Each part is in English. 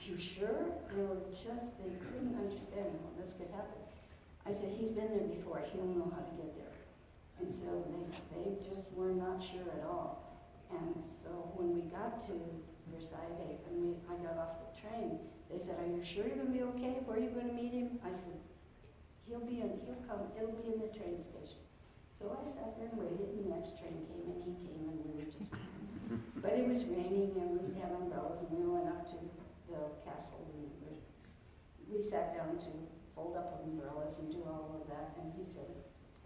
you sure? They couldn't understand how this could happen. I said, he's been there before, he'll know how to get there. And so they just were not sure at all. And so when we got to Versailles, I got off the train, they said, are you sure you're going to be okay? Where are you going to meet him? I said, he'll come, it'll be in the train station. So I sat there and waited, and the next train came, and he came, and we were just but it was raining, and we didn't have umbrellas, and we went up to the castle, and we sat down to fold up umbrellas and do all of that, and he said,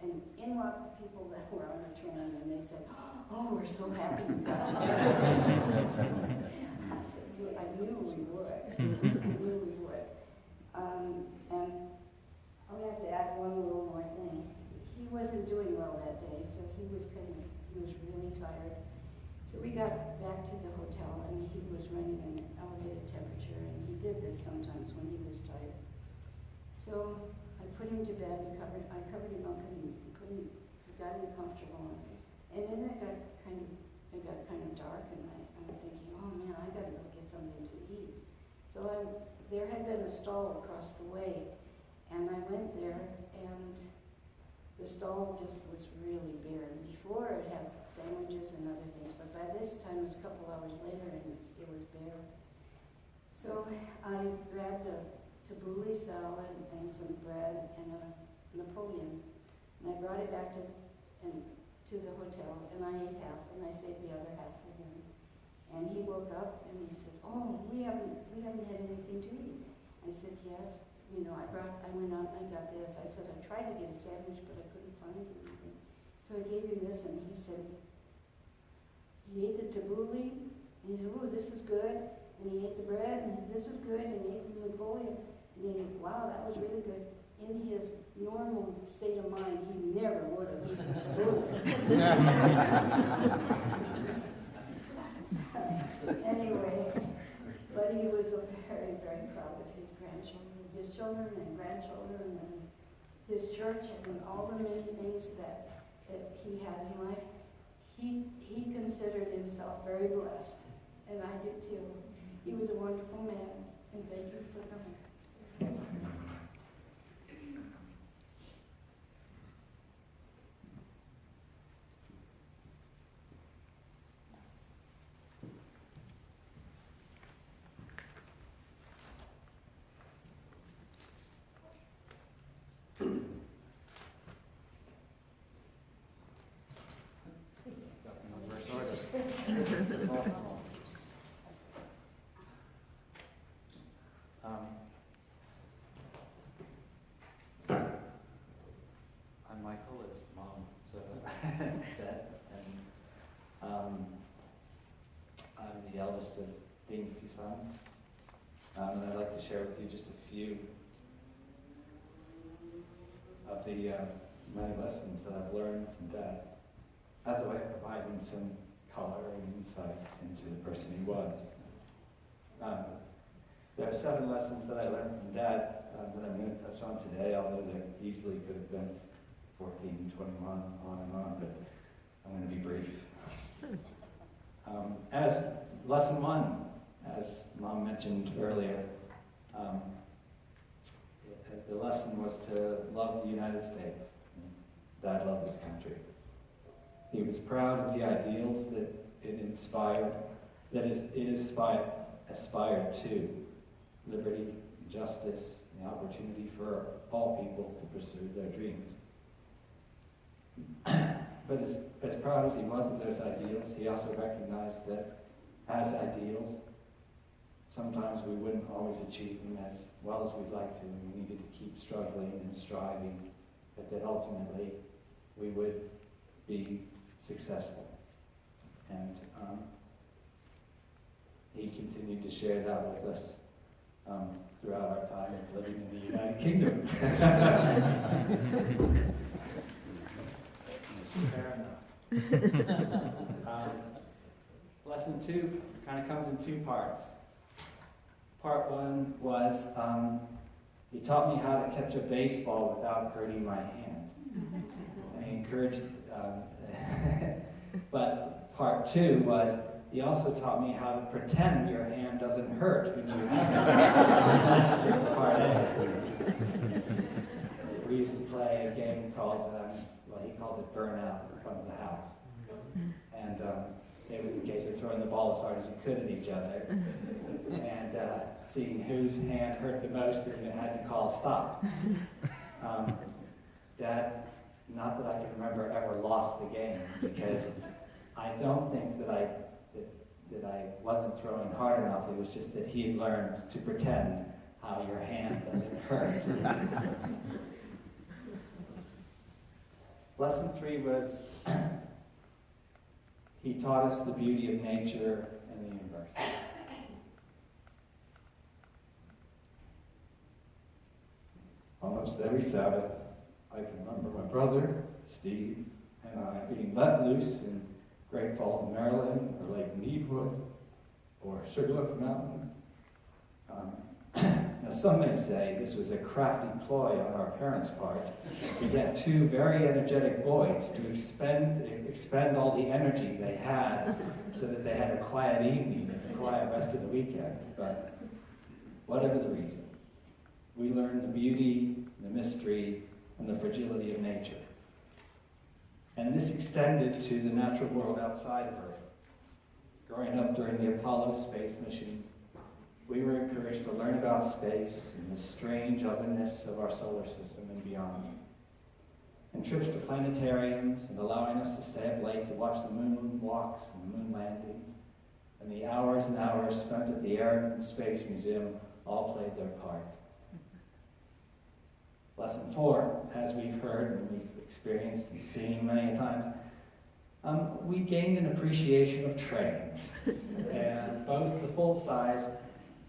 and in walked the people that were on the train, and they said, oh, we're so happy we got together. I said, I knew we would. I knew we would. And I'm going to have to add one little more thing. He wasn't doing well that day, so he was really tired. So we got back to the hotel, and he was running an elevated temperature, and he did this sometimes when he was tired. So I put him to bed, and I covered him up, and got him comfortable. And then it got kind of dark, and I'm thinking, oh man, I got to go get something to eat. So there had been a stall across the way, and I went there, and the stall just was really bare. Before it had sandwiches and other things, but by this time it was a couple hours later and it was bare. So I grabbed a tabbouleh salad and some bread and a Napoleon, and I brought it back to the hotel, and I ate half, and I saved the other half for him. And he woke up and he said, "Oh, we haven't had anything to eat." I said, "Yes. You know, I went out and I got this." I said, "I tried to get a sandwich, but I couldn't find anything." So I gave him this, and he said, he ate the tabbouleh, and he said, "Oh, this is good." And he ate the bread, and he said, "This is good." And he ate the Napoleon, and he said, "Wow, that was really good." In his normal state of mind, he never would have eaten tabbouleh. Anyway, but he was very, very proud of his children and grandchildren and his church and all the many things that he had in life. He considered himself very blessed, and I did too. He was a wonderful man, and thank you for coming. I'm Michael, as Mom said, and I'm the eldest of Dean's two sons, and I'd like to share with you just a few of the many lessons that I've learned from Dad, as a way of providing some color and insight into the person he was. There are 7 lessons that I learned from Dad that I'm going to touch on today, although there easily could have been 14, 21, on and on, but I'm going to be brief. As lesson 1, as Mom mentioned earlier, the lesson was to love the United States. Dad loved this country. He was proud of the ideals that it inspired, aspired to: liberty, justice, the opportunity for all people to pursue their dreams. But as proud as he was of those ideals, he also recognized that as ideals, sometimes we wouldn't always achieve them as well as we'd like to, and we needed to keep struggling and striving, but that ultimately we would be successful. And he continued to share that with us throughout our time of living in the United Kingdom. Fair enough. Lesson 2 kind of comes in 2 parts. Part 1 was he taught me how to catch a baseball without hurting my hand. And he encouraged, but part 2 was he also taught me how to pretend your hand doesn't hurt when you master the part A. We used to play a game called, he called it Burnout in front of the house. And it was a case of throwing the ball as hard as you could at each other and seeing whose hand hurt the most and you had to call stop. Dad, not that I can remember, ever lost the game, because I don't think that I wasn't throwing hard enough. It was just that he had learned to pretend how your hand doesn't hurt. Lesson 3 was he taught us the beauty of nature and the universe. Almost every Sabbath, I can remember my brother, Steve, and I being let loose in Great Falls, Maryland, or Lake Needwood, or Sugarloaf Mountain. Now, some may say this was a crafty ploy on our parents' part to get two very energetic boys to expend all the energy they had so that they had a quiet evening and a quiet rest of the weekend. But whatever the reason, we learned the beauty, the mystery, and the fragility of nature. And this extended to the natural world outside of Earth. Growing up during the Apollo space missions, we were encouraged to learn about space and the strange otherness of our solar system and beyond. And trips to planetariums and allowing us to stay up late to watch the moon walks and moon landings, and the hours and hours spent at the Air and Space Museum all played their part. Lesson 4, as we've heard and we've experienced and seen many times, we gained an appreciation of trains, and both the full-size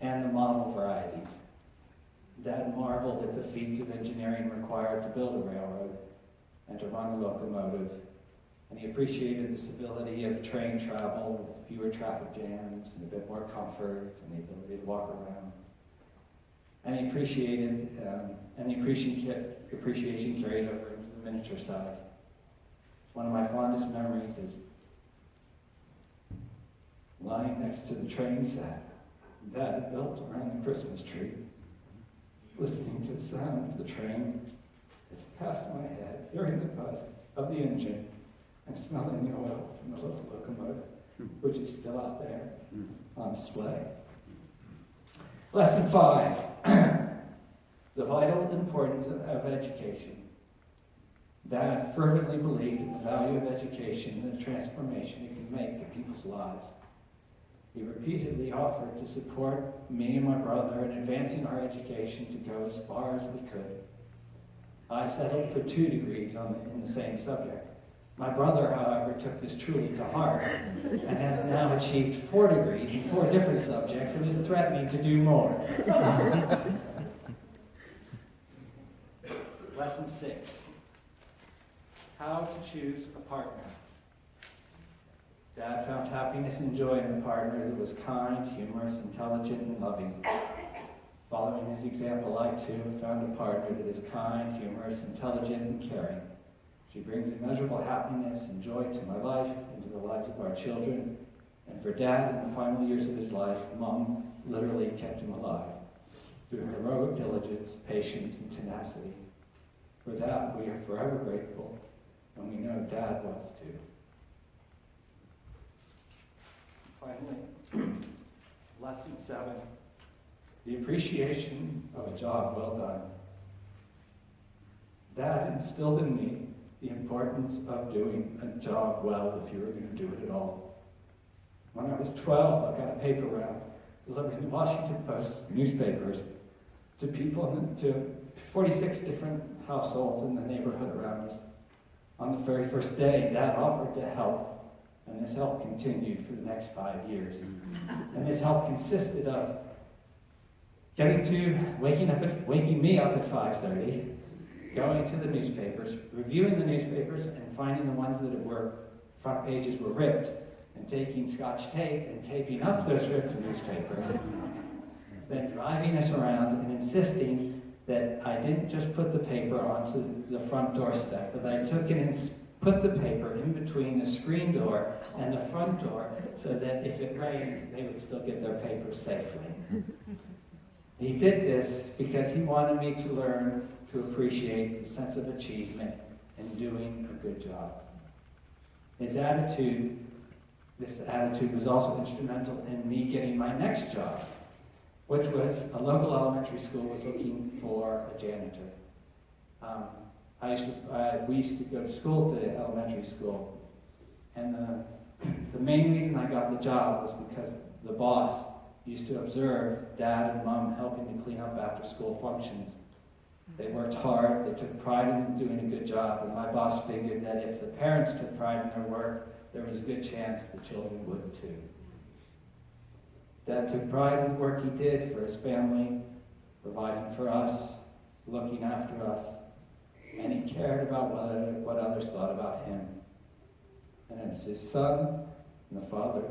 and the model varieties. Dad marveled at the feats of engineering required to build a railroad and to run a locomotive, and he appreciated the civility of train travel with fewer traffic jams and a bit more comfort and the ability to walk around. And he appreciated, and the appreciation carried over into the miniature size. One of my fondest memories is lying next to the train set Dad had built around the Christmas tree, listening to the sound of the train as it passed my head, hearing the buzz of the engine, and smelling the oil from the little locomotive, which is still out there on display. Lesson 5, the vital importance of education. Dad fervently believed in the value of education and the transformation it can make to people's lives. He repeatedly offered to support me and my brother in advancing our education to go as far as we could. I settled for 2 degrees in the same subject. My brother, however, took this truly to heart and has now achieved 4 degrees in 4 different subjects and is threatening to do more. Lesson 6, how to choose a partner. Dad found happiness and joy in a partner who was kind, humorous, intelligent, and loving. Following his example, I too found a partner that is kind, humorous, intelligent, and caring. She brings immeasurable happiness and joy to my life and to the lives of our children. And for Dad, in the final years of his life, Mom literally kept him alive through heroic diligence, patience, and tenacity. For that, we are forever grateful, and we know Dad was too. Finally, lesson 7, the appreciation of a job well done. Dad instilled in me the importance of doing a job well if you were going to do it at all. When I was 12, I got a paper route delivering the Washington Post newspapers to people, to 46 different households in the neighborhood around us. On the very first day, Dad offered to help, and this help continued for the next 5 years. And this help consisted of waking me up at 5:30, going to the newspapers, reviewing the newspapers, and finding the ones that front pages were ripped, and taking Scotch tape and taping up those ripped newspapers, then driving us around and insisting that I didn't just put the paper onto the front doorstep, but I took it and put the paper in between the screen door and the front door so that if it rained, they would still get their paper safely. He did this because he wanted me to learn to appreciate the sense of achievement and doing a good job. This attitude was also instrumental in me getting my next job, which was a local elementary school was looking for a janitor. We used to go to school, to elementary school, and the main reason I got the job was because the boss used to observe Dad and Mom helping to clean up after school functions. They worked hard, they took pride in doing a good job, and my boss figured that if the parents took pride in their work, there was a good chance the children would too. Dad took pride in the work he did for his family, providing for us, looking after us, and he cared about what others thought about him. And as his son and the father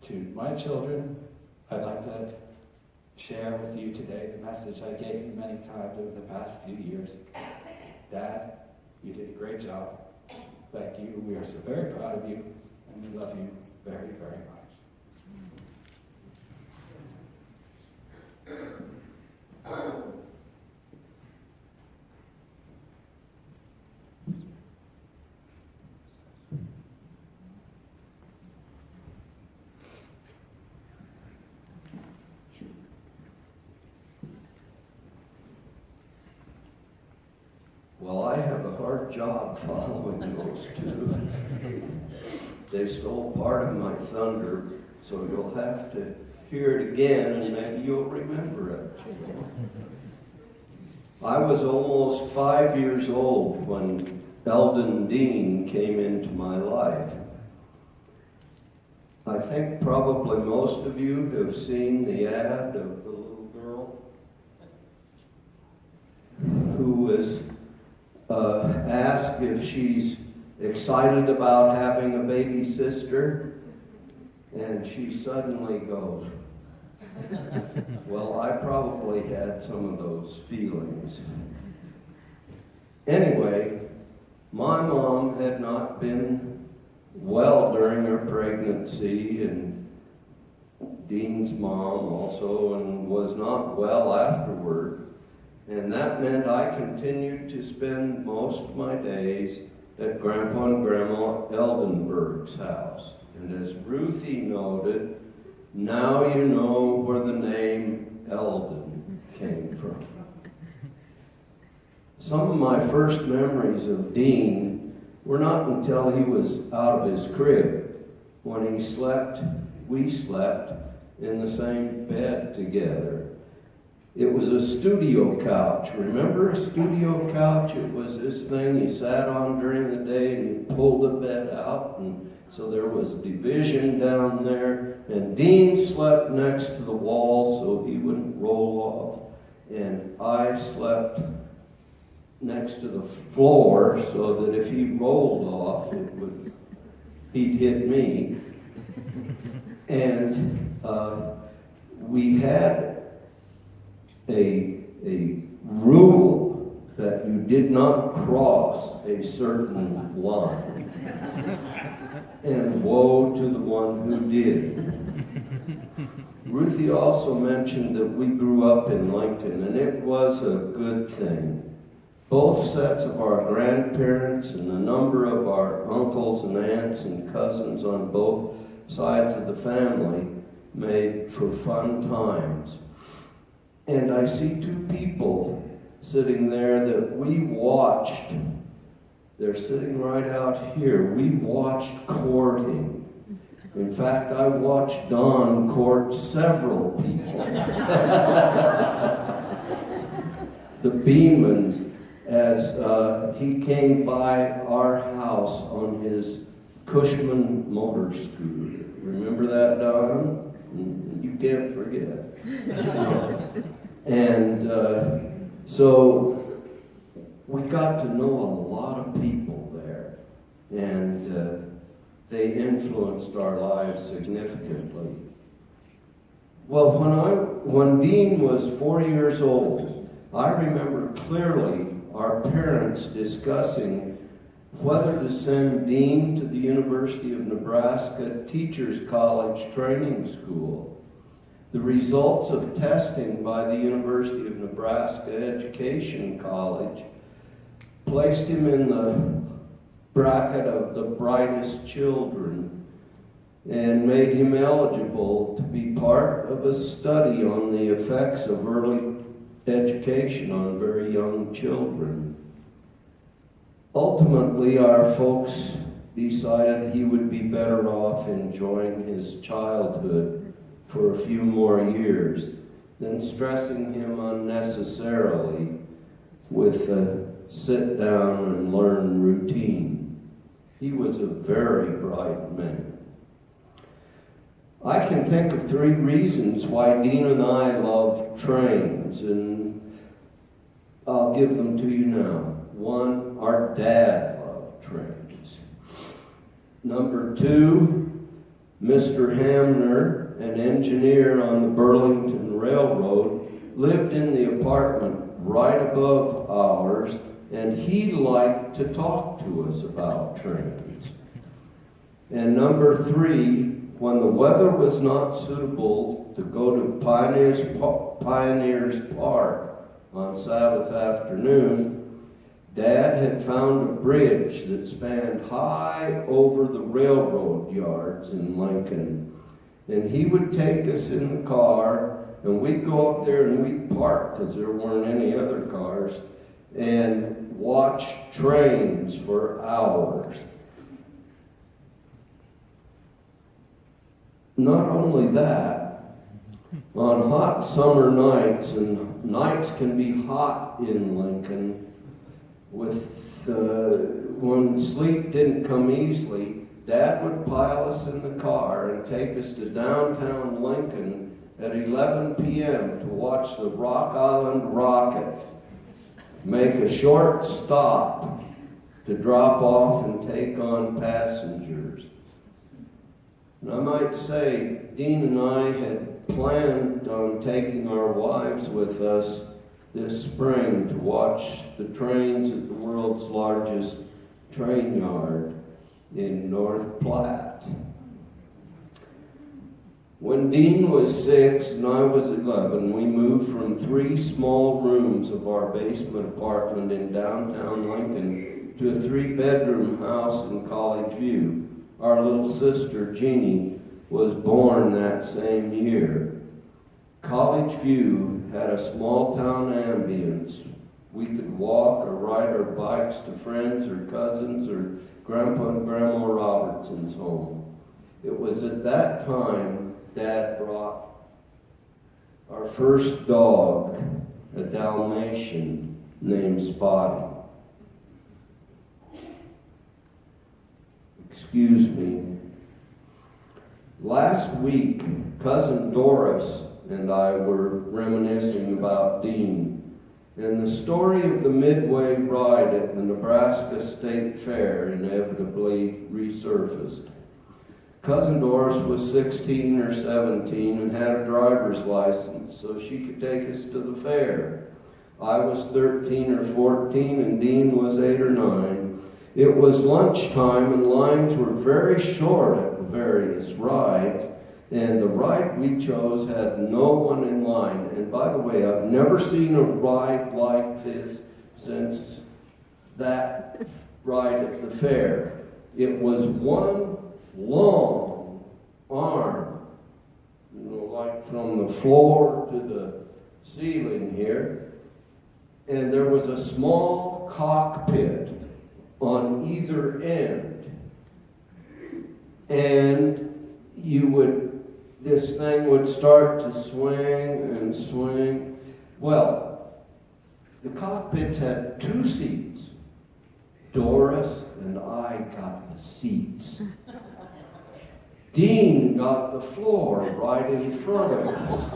to my children, I'd like to share with you today the message I gave you many times over the past few years. Dad, you did a great job. Thank you. We are so very proud of you, and we love you very, very much. Well, I have a hard job following those two. They stole part of my thunder, so you'll have to hear it again and maybe you'll remember it. I was almost 5 years old when Elden Dean came into my life. I think probably most of you have seen the ad of the little girl who was asked if she's excited about having a baby sister, and she suddenly goes, well, I probably had some of those feelings. Anyway, my mom had not been well during her pregnancy, and Dean's mom also, and was not well afterward. And that meant I continued to spend most of my days at Grandpa and Grandma Eldenberg's house. And as Ruthie noted, now you know where the name Elden came from. Some of my first memories of Dean were not until he was out of his crib. When we slept in the same bed together. It was a studio couch. Remember a studio couch? It was this thing you sat on during the day and you pulled the bed out, and so there was division down there. And Dean slept next to the wall so he wouldn't roll off. And I slept next to the floor so that if he rolled off, he'd hit me. And we had a rule that you did not cross a certain line. And woe to the one who did. Ruthie also mentioned that we grew up in Lincoln, and it was a good thing. Both sets of our grandparents and a number of our uncles and aunts and cousins on both sides of the family made for fun times. And I see two people sitting there that we watched. They're sitting right out here. We watched courting. In fact, I watched Don court several people. The Beamans, as he came by our house on his Cushman motor scooter. Remember that, Don? You can't forget. And so we got to know a lot of people there, and they influenced our lives significantly. Well, when Dean was 4 years old, I remember clearly our parents discussing whether to send Dean to the University of Nebraska Teachers College Training School. The results of testing by the University of Nebraska Education College placed him in the bracket of the brightest children and made him eligible to be part of a study on the effects of early education on very young children. Ultimately, our folks decided he would be better off enjoying his childhood for a few more years than stressing him unnecessarily with the sit down and learn routine. He was a very bright man. I can think of 3 reasons why Dean and I love trains, and I'll give them to you now. 1, our dad loved trains. Number 2, Mr. Hamner, an engineer on the Burlington Railroad, lived in the apartment right above ours, and he liked to talk to us about trains. And number 3, when the weather was not suitable to go to Pioneers Park on Sabbath afternoon, Dad had found a bridge that spanned high over the railroad yards in Lincoln. And he would take us in the car, and we'd go up there and we'd park, because there weren't any other cars, and watch trains for hours. Not only that, on hot summer nights, and nights can be hot in Lincoln, when sleep didn't come easily, Dad would pile us in the car and take us to downtown Lincoln at 11 p.m. to watch the Rock Island Rocket make a short stop to drop off and take on passengers. And I might say, Dean and I had planned on taking our wives with us this spring to watch the trains at the world's largest train yard in North Platte. When Dean was 6 and I was 11, we moved from 3 small rooms of our basement apartment in downtown Lincoln to a 3-bedroom house in College View. Our little sister, Jeannie, was born that same year. College View had a small-town ambience. We could walk or ride our bikes to friends or cousins or Grandpa and Grandma Robertson's home. It was at that time Dad brought our first dog, a Dalmatian named Spotty. Excuse me. Last week, Cousin Doris and I were reminiscing about Dean, and the story of the Midway ride at the Nebraska State Fair inevitably resurfaced. Cousin Doris was 16 or 17 and had a driver's license, so she could take us to the fair. I was 13 or 14 and Dean was 8 or 9. It was lunchtime and lines were very short at the various rides, and the ride we chose had no one in line. And by the way, I've never seen a ride like this since that ride at the fair. It was one long arm, like from the floor to the ceiling here, and there was a small cockpit on either end, and this thing would start to swing and swing. Well, the cockpits had 2 seats. Doris and I got the seats. Dean got the floor right in front of us.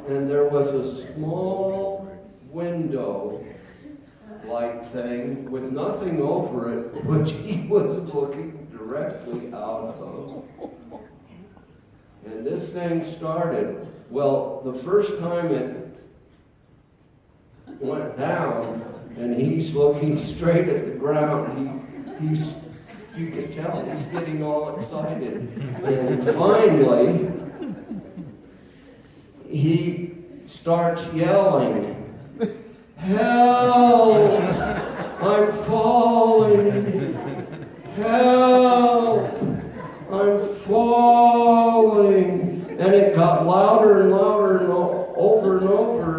And there was a small window-like thing with nothing over it, which he was looking directly out of. And this thing started. Well, the first time it went down, and he's looking straight at the ground. You can tell he's getting all excited. And finally, he starts yelling, "Help! I'm falling! Help! I'm falling!" And it got louder and louder and over and over.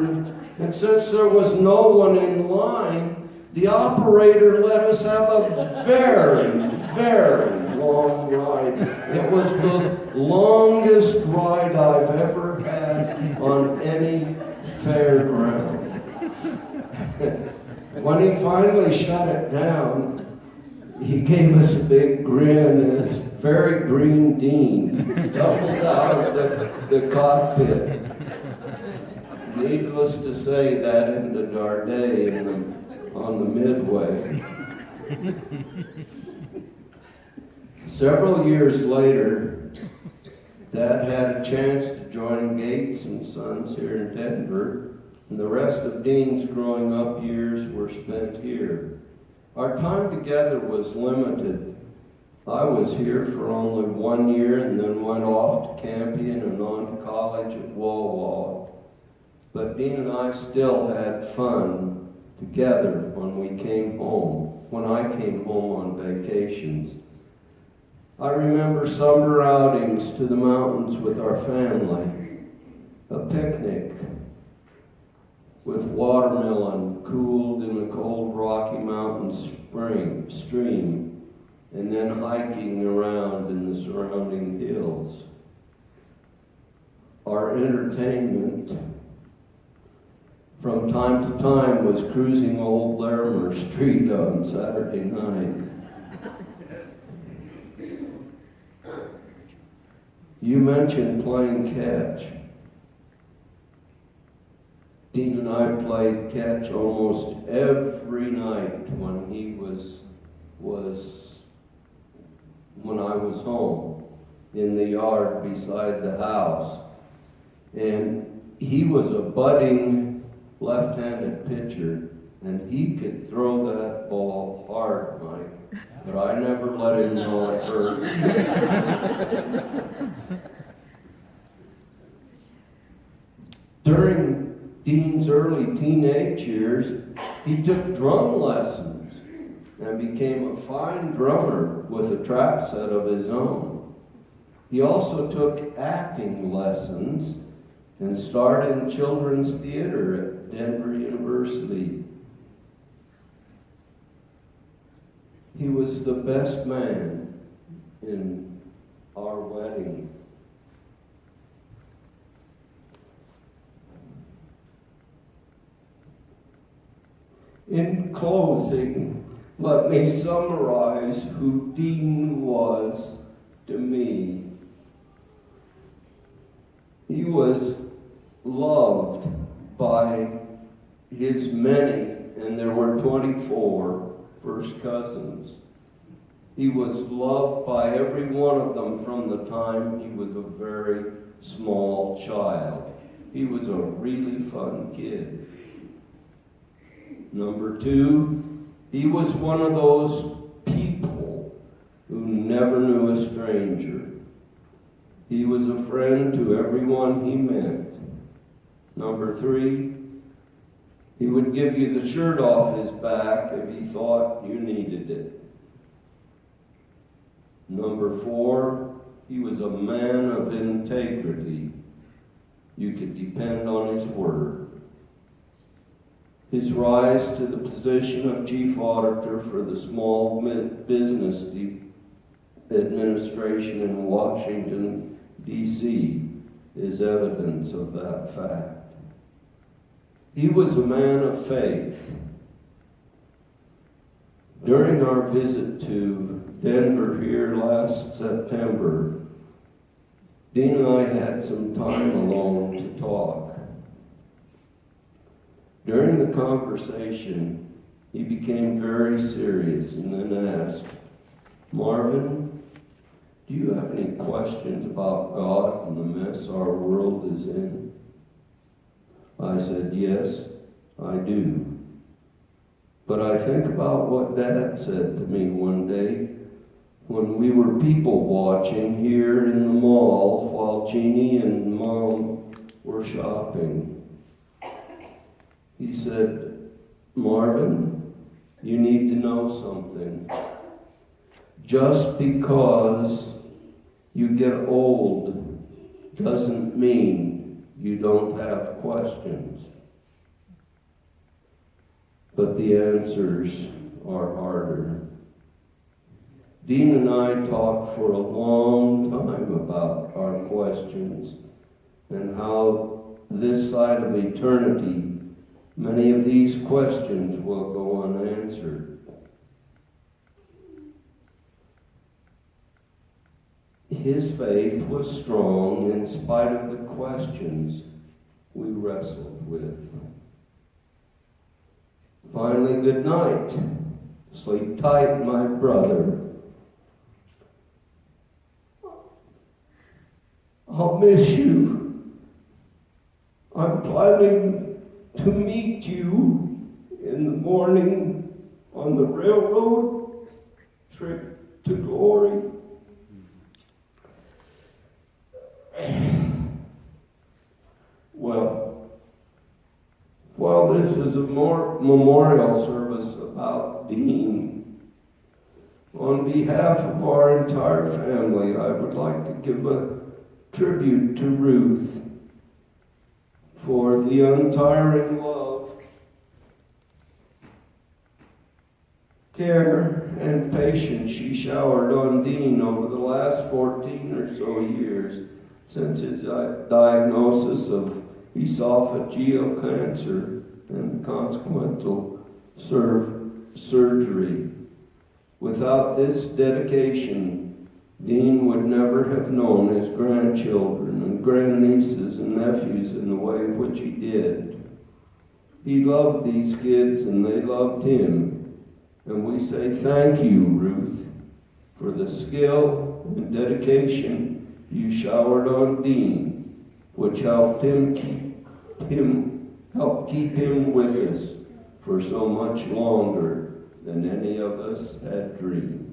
And since there was no one in line, the operator let us have a very, very long ride. It was the longest ride I've ever had on any fairground. When he finally shut it down, he gave us a big grin, and this very green Dean stumbled out of the cockpit. Needless to say, that ended our day on the midway. Several years later, Dad had a chance to join Gates and Sons here in Denver, and the rest of Dean's growing up years were spent here. Our time together was limited. I was here for only 1 year and then went off to Campion and on to college at Walla. But Dean and I still had fun together when I came home on vacations. I remember summer outings to the mountains with our family, a picnic with watermelon cooled in a cold Rocky Mountain stream, and then hiking around in the surrounding hills. Our entertainment from time to time was cruising Old Larimer Street on Saturday night. You mentioned playing catch. Dean and I played catch almost every night when I was home in the yard beside the house. And he was a budding left-handed pitcher, and he could throw that ball hard, Mike, but I never let him know it hurt. During Dean's early teenage years, he took drum lessons and became a fine drummer with a trap set of his own. He also took acting lessons and starred in children's theater at Denver University. He was the best man in our wedding. In closing, let me summarize who Dean was to me. He was loved by his many, and there were 24 first cousins. He was loved by every one of them from the time he was a very small child. He was a really fun kid. Number 2, he was one of those people who never knew a stranger. He was a friend to everyone he met. Number 3, he would give you the shirt off his back if he thought you needed it. Number 4, he was a man of integrity. You could depend on his word. His rise to the position of chief auditor for the Small Business Administration in Washington, D.C. is evidence of that fact. He was a man of faith. During our visit to Denver here last September, Dean and I had some time alone to talk. During the conversation, he became very serious and then asked, "Marvin, do you have any questions about God and the mess our world is in?" I said, "Yes, I do." But I think about what Dad said to me one day when we were people watching here in the mall while Jeannie and Mom were shopping. He said, "Marvin, you need to know something. Just because you get old doesn't mean you don't have questions. But the answers are harder." Dean and I talked for a long time about our questions and how this side of eternity, many of these questions will go unanswered. His faith was strong in spite of the questions we wrestled with. Finally, good night. Sleep tight, my brother. I'll miss you. I'm planning to meet you in the morning on the railroad trip to glory. Well, while this is a memorial service about Dean, on behalf of our entire family, I would like to give a tribute to Ruth for the untiring love, care, and patience she showered on Dean over the last 14 or so years since his diagnosis of esophageal cancer and the consequential surgery. Without this dedication, Dean would never have known his grandchildren and grandnieces and nephews in the way in which he did. He loved these kids and they loved him. And we say thank you, Ruth, for the skill and dedication you showered on Dean, which helped keep him with us for so much longer than any of us had dreamed.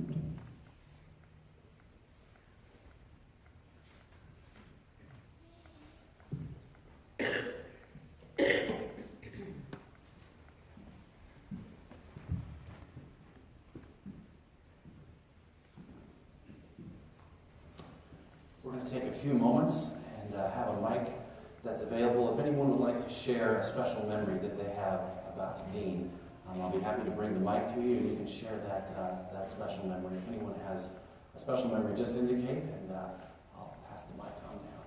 We're going to take a few moments and have a mic that's available. If anyone would like to share a special memory that they have about Dean, I'll be happy to bring the mic to you and you can share that special memory. If anyone has a special memory, just indicate and I'll pass the mic on down.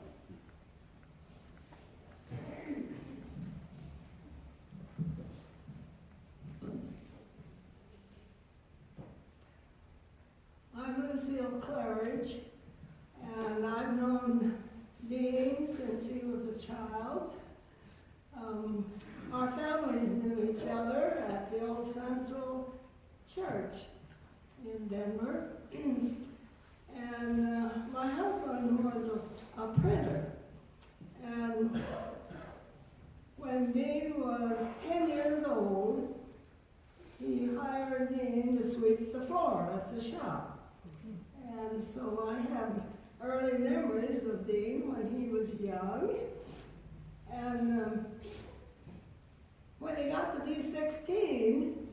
I'm Lucille Claridge, and I've known Dean since he was a child. Our families knew each other at the Old Central Church in Denver. And my husband was a printer. And when Dean was 10 years old, he hired Dean to sweep the floor at the shop. And so I have early memories of Dean when he was young. And when he got to be 16,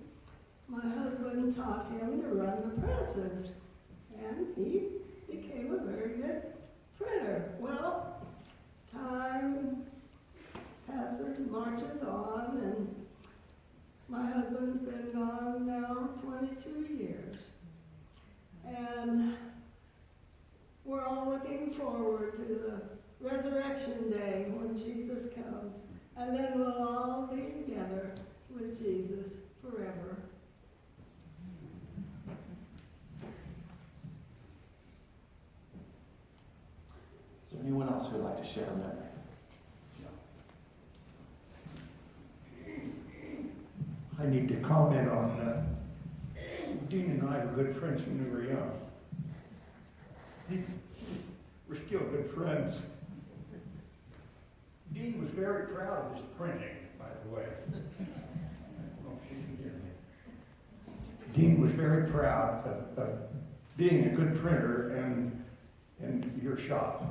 my husband taught him to run the presses. And he became a very good printer. Well, time passes, marches on, and my husband's been gone now 22 years. And we're all looking forward to the resurrection day when Jesus comes. And then we'll all be together with Jesus forever. Is there anyone else who would like to share a memory? I need to comment on Dean and I were good friends when we were young. We're still good friends. Dean was very proud of his printing, by the way. I don't know if you can hear me. Dean was very proud of being a good printer in your shop.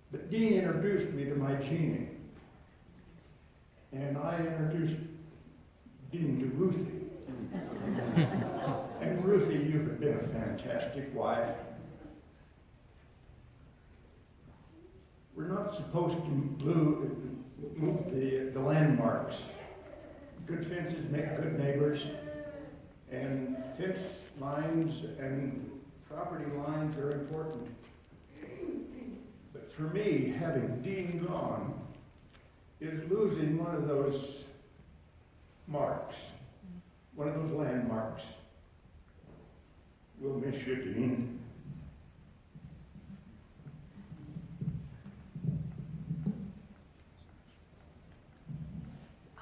But Dean introduced me to my Jeannie, and I introduced Dean to Ruthie. And Ruthie, you have been a fantastic wife. We're not supposed to move the landmarks. Good fences make good neighbors, and fence lines and property lines are important. But for me, having Dean gone is losing one of those marks, one of those landmarks. We'll miss you, Dean.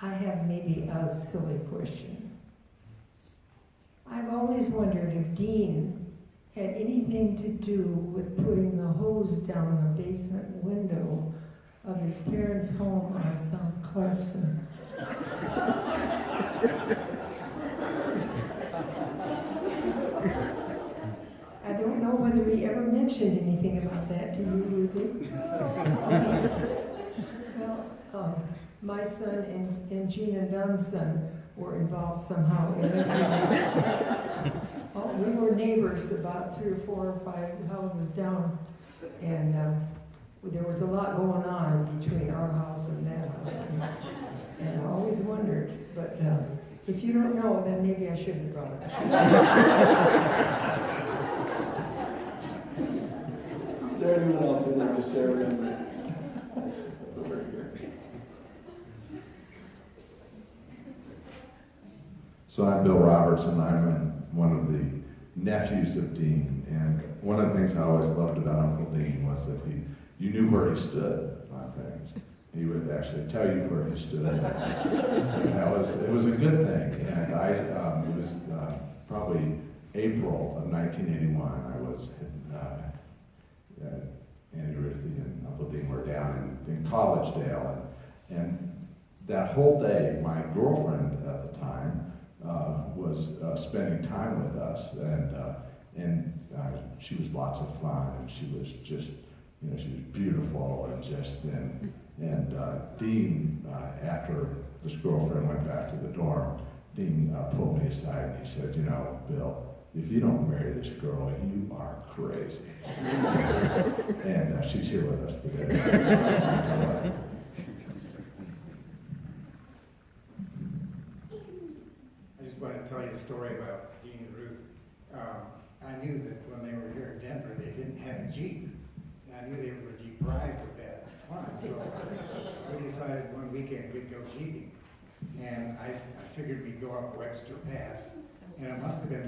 I have maybe a silly question. I've always wondered if Dean had anything to do with putting the hose down the basement window of his parents' home on South Clarkson. I don't know whether he ever mentioned anything about that to you, Ruthie. Well, my son and Gina Dunn's son were involved somehow in it. We were neighbors about 3 or 4 or 5 houses down, and there was a lot going on between our house and that house. And I always wondered, but if you don't know, then maybe I shouldn't have brought it up. Is there anyone else who'd like to share with me? Over here. So I'm Bill Robertson. I'm one of the nephews of Dean, and one of the things I always loved about Uncle Dean was that you knew where he stood on things. He would actually tell you where he stood. And it was a good thing. And it was probably April of 1981. I was Andy Ruthie and Uncle Dean were down in Collegedale, and that whole day, my girlfriend at the time was spending time with us, and she was lots of fun, and she was just, she was beautiful, and Dean, after this girlfriend went back to the dorm, Dean pulled me aside and he said, Bill, if you don't marry this girl, you are crazy. And she's here with us today. I just want to tell you a story about Dean and Ruth. I knew that when they were here in Denver, they didn't have a Jeep. And I knew they were deprived of that fun. So we decided one weekend we'd go Jeeping. And I figured we'd go up Webster Pass. And it must have been